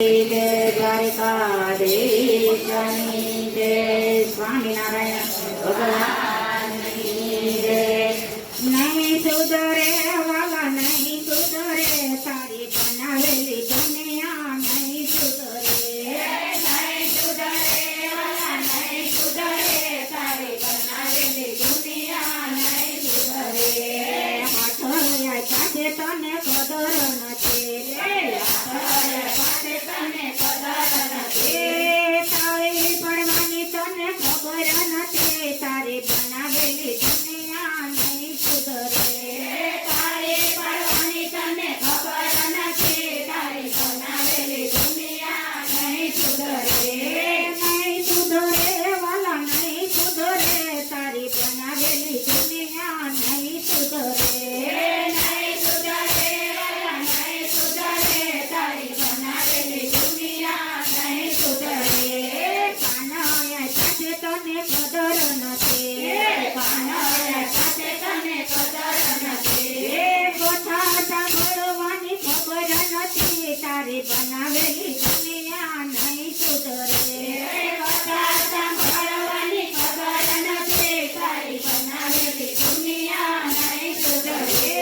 જય દ્વારકાધીશની જય સ્વામિનારાયણ ભગવાનની જય. નહીં સુધરે વાલા નહીં સુધરે તારી બનાવેલી દુનિયા નહીં સુધરે. નહીં સુધરે વાલા નહીં સુધરે તારી બનાવેલી દુનિયા નહીં સુધરે. હાથ આપ્યા છે તને કદર નથી તને કદર નથી તારી પડવાની તને ખબર નથી તારી બનાવેલી દુનિયા નહીં સુધરે. તારી પડવાની તને ખબર નથી તારી બનાવેલી દુનિયા નહીં સુધરે. નહીં સુધરે વાલા નહીં સુધરે તારી બનાવેલી દુનિયા નહીં સુધરે. નહીં સુધરે વાલા નહીં સુધરે તારી બનાવેલી દુનિયા નહીં સુધરે. કાનૈયા સાથે તને કદર નથી કાનૈયા સાથે તને કદર નથી. કથા સાંભળવાની ખબર નથી તારી બનાવેલી દુનિયા નહીં સુધરે. કથા સાંભળવાની ખબર નથી તારી બનાવેલી દુનિયા નહીં સુધરે.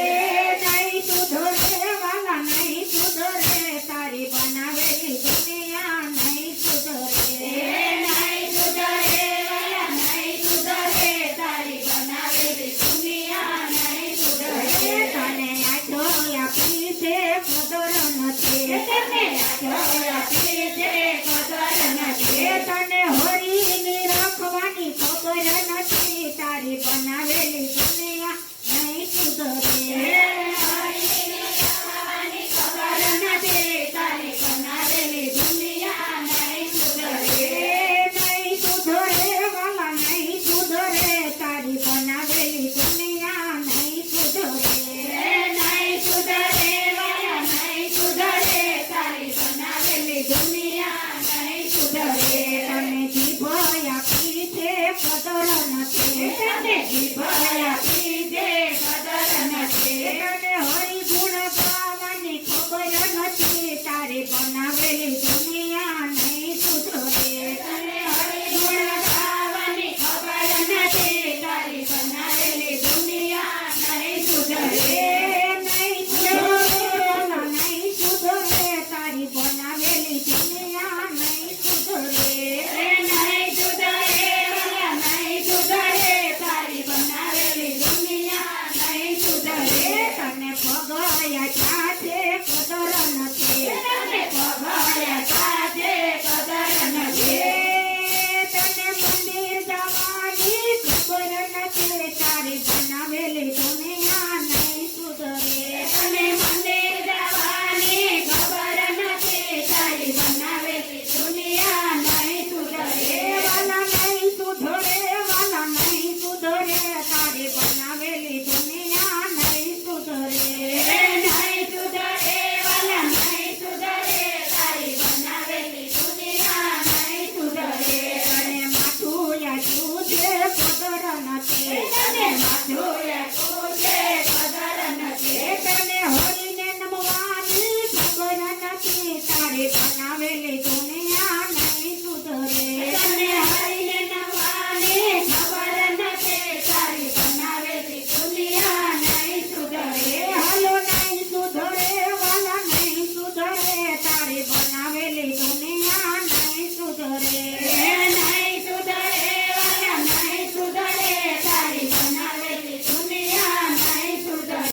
નહીં સુધરે વાલા નહીં સુધરે તારી બનાવેલી દુનિયા નહીં સુધરે. નહીં સુધરે વાલા નહીં સુધરે તારી બનાવેલી દુનિયા નહીં સુધરે. તને આંખો આપી છે કદર નથી તને આંખો આપી છે કદર નથી. તને હરીને રાખવાની ખબર નથી તારી બનાવેલી દુનિયા નહીં સુધરે. હરીને રાખવાની ખબર નથી તારી બનાવેલી દુનિયા નહીં સુધરે. નહીં સુધરે વાલા નહીં સુધરે તારી બનાવેલી દુનિયા નહીં સુધરે. નહીં સુધરે વાલા નહીં સુધરે તારી બનાવેલી દુનિયા નહીં સુધરે. તને જીભ આપી છે કદર નથી તને જીભ આપી છે કદર નથી. તને હરિગુણ ગાવાની ખબર નથી તારી બનાવેલી દુનિયા નહીં સુધરે.